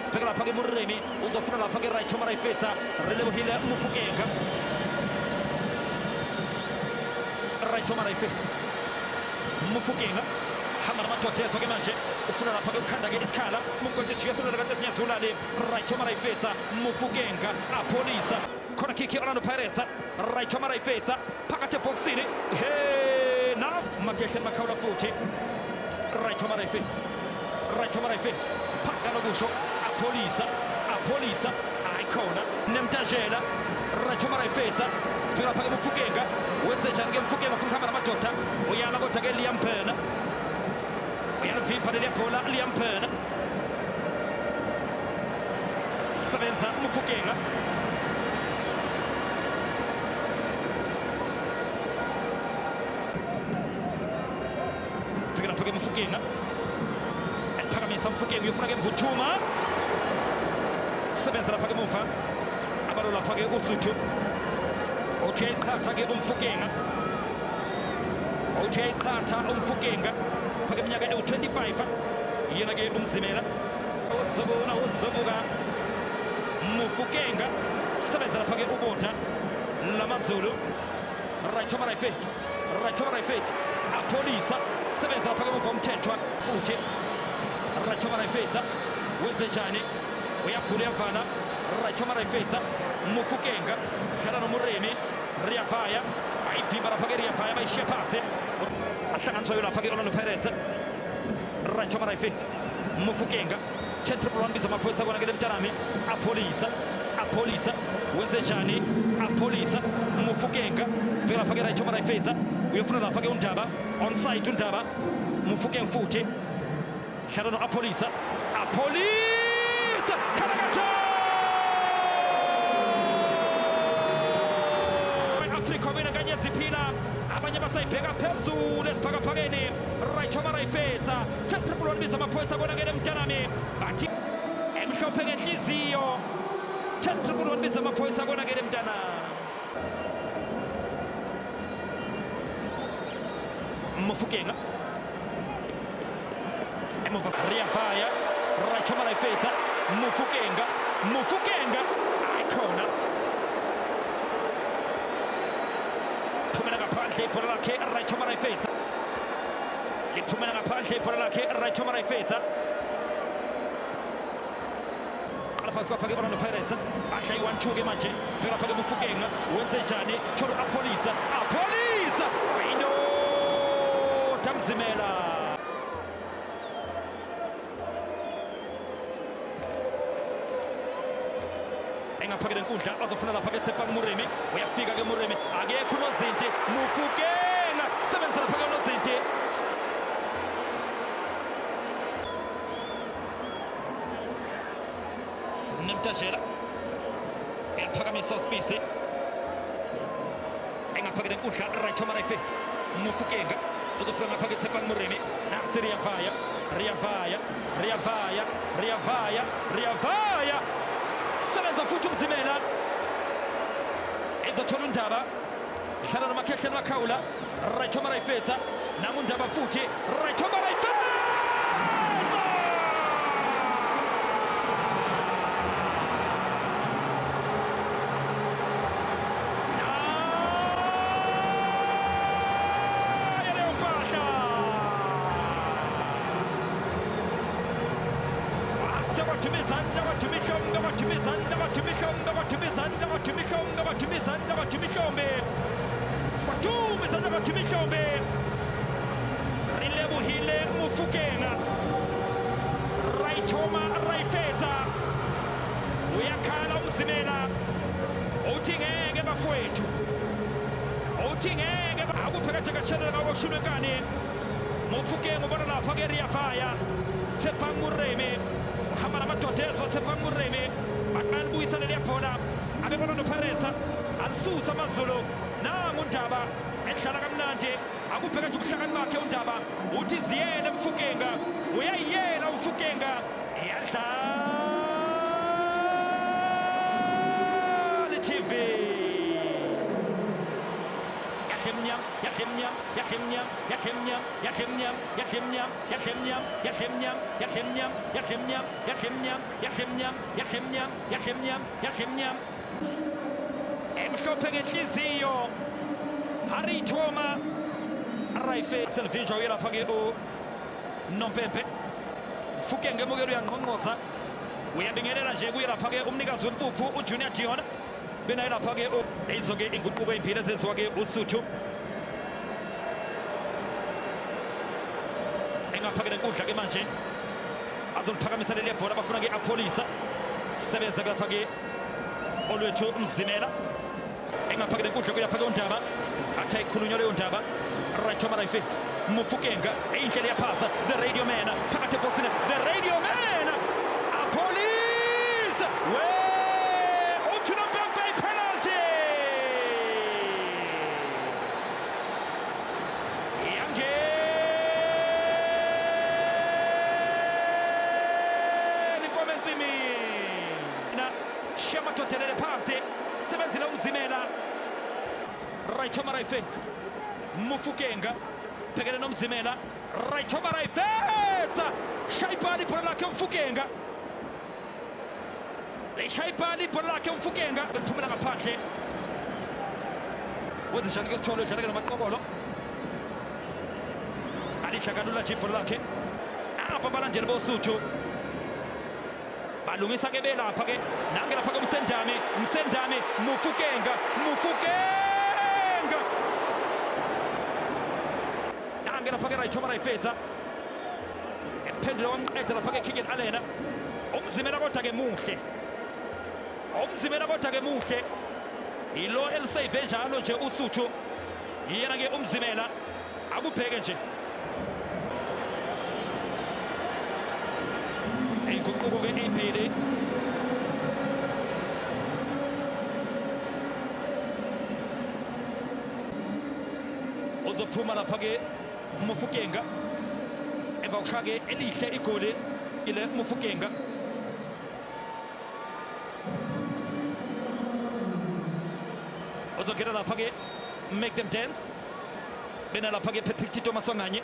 sibheka lapha-ke Muremi uzofuna lapha-ke right Thoma Raifetsa relebohile Mofokeng right Thoma Raifetsa Mofokeng hamba namadoda ezwa-ke manje ufuna lapha-ke ukhanda-ke isikhala umuntu ejike esonela kanti esinyasulane right Thoma Raifetsa Mofokeng apholisa khona kiki Orlando Pirates right Thoma Raifetsa phakathi ebhokisini na Makehle Makhawula futhi right Thoma Raifetsa phasi kanokusho apholisa ayikhona Nemtajela right Thoma Raifetsa sibheka lapha-ke Mofokeng wenze njani-ke Mofokeng ufuna ukuhamba namadoda uyala kodwa-ke Liam Phena uyalivimba leliya bhola Liam Phena sebenza Mofokeng sibheka lapha-ke Mofokeng phakamisa Mofokeng uyofuna-ke Mvuthuma sebenza lapha-ke muva abalo lapha-ke uSuthu uthi uyayiqhatha-ke uMofokeng phake iminyaka ewu-25 yena-ke uMzimela uzobuka Mofokeng sebenza lapha-ke uBotha Lamazulu right Thoma Raifetsa apholisa sebenza lapha-ke muva uMthethwa futhi right Thoma Raifetsa wenze njani uyaphula uyavala right Thoma Raifetsa Mofokeng dlala noMuremi Rea Vaya ayivimba lapha-ke Rea Vaya bayishiya phansi ahlanganiswayo lapha-ke Orlando Pirates right Thoma Raifetsa Mofokeng 10-1 biza amaphoyisa kona-ke lemntanami apholisa wenze njani apholisa Mofokeng sibheka lapha-ke right Thoma Raifetsa uyofuna lapha-ke uNdaba onside uNdaba Mofokeng futhi dlala no-apholisa khalakatha Afrika wena kanye ziphila abanye basayibheka phezulu esiphakaphakeni right Thoma Raifetsa 10-1 biza amaphoyisa kona-ke lemntanami bathi emhlophe ngenhliziyo 10-1 biza amaphoyisa kona-ke lemntana Mofokeng emuva Rea Vaya right Thoma Raifetsa Mofokeng ayikhona phumela ngaphandle ibhola lakhe right Thoma Raifetsa liphumela ngaphandle ibhola lakhe right Thoma Raifetsa alaphansi kwapha-ke Orlando Pirates ahla i-1-2-ke manje sibheka lapha-ke Mofokeng wenze njani thola apholisa ayindoda Mzimela engaphakele nkundla azofuna lapha-ke Tshepang Muremi uyafika-ke Muremi akekho uNozinti Mofokeng sebenza lapha-ke uNozinti Nemtajela uyaphakamisa uSmith engaphakele nkundla right Thoma Raifetsa Mofokeng uzofuna lapha-ke Tshepang Muremi nansi Rea Vaya sebenza futhi uMzimela ezothola uNdaba dlala noMakehle Makhawula right Thoma Raifetsa namu uNdaba futhi right Thoma Raifetsa rilebohile Mofokeng right Thoma Raifetsa uyakhala uMzimela uthi ngeke bafowethu akuphekethe kashelela kawoshulekani Mofokeng ubona lapha-ke Rea Vaya Tshepang Muremi uhamba namadoda ezwa Tshepang Muremi baqalibuyisa leliya bhola abe-Orlando Pirates alisusa amaZulu nangu uNdaba edlala kamnandi akuphekethe ubuhlakani bakhe uNdaba uthi ziyele Mofokeng uyayiyela uMofokeng yadlala TV Yachimnyam, Yachimnyam, Yachimnyam, Yachimnyam, Yachimnyam, Yachimnyam, Yachimnyam, Yachimnyam, Yachimnyam, Yachimnyam, Yachimnyam, Yachimnyam, Yachimnyam, Yachimnyam, Yachimnyam. Emhlophe ngenhliziyo Harry Thoma Raife Selvinjo uyelapha ke uNompepe Mofokeng emukelo uyangqongqoza uyabingelela nje kuyelapha ke umnikazi wempuphu uJunior Dion benayelapha ke lezo ke inguquko ezimpilo ezenziwa ke uSuthu engaphakele inkundla ke manje azoliphakamisa leli bhola bafuna ke apolisa sebenza lapha ke olwethu Mzimela engaphakele inkundla kuyapha ke uNdaba athi ayikhulunywa leyo ndaba right Thoma Raife Mofokeng indlela yaphasa the radio man phakathi eboxini the radio man apolisa uNompepe penalty Shamatotelele phansi sebenzile uMzimela right Thoma Raife Mofokeng phekele noMzimela right Thoma Raife shayibhali ibhola lakhe uMofokeng leshayibhali ibhola lakhe uMofokeng liphumela ngaphandle wezishani ke sithole udlala ke namaqobolo alihlakalula nje ibhola lakhe apha abalandeli boSuthu balungisa ke belapha ke nangelapha ke Msendami Mofokeng nangelapha ke right Thoma Raife ephendula wamqeda lapha ke King Alena uMzimela kodwa ke muhle ilo elisave njalo nje uSuthu yena ke uMzimela akubheke nje inguquko ke ephile uzophuma lapha ke Mofokeng emva kokushaya ke elihle igoli ile Mofokeng uzongena lapha ke make them dance bena lapha ke Patrick Tito Maswanganye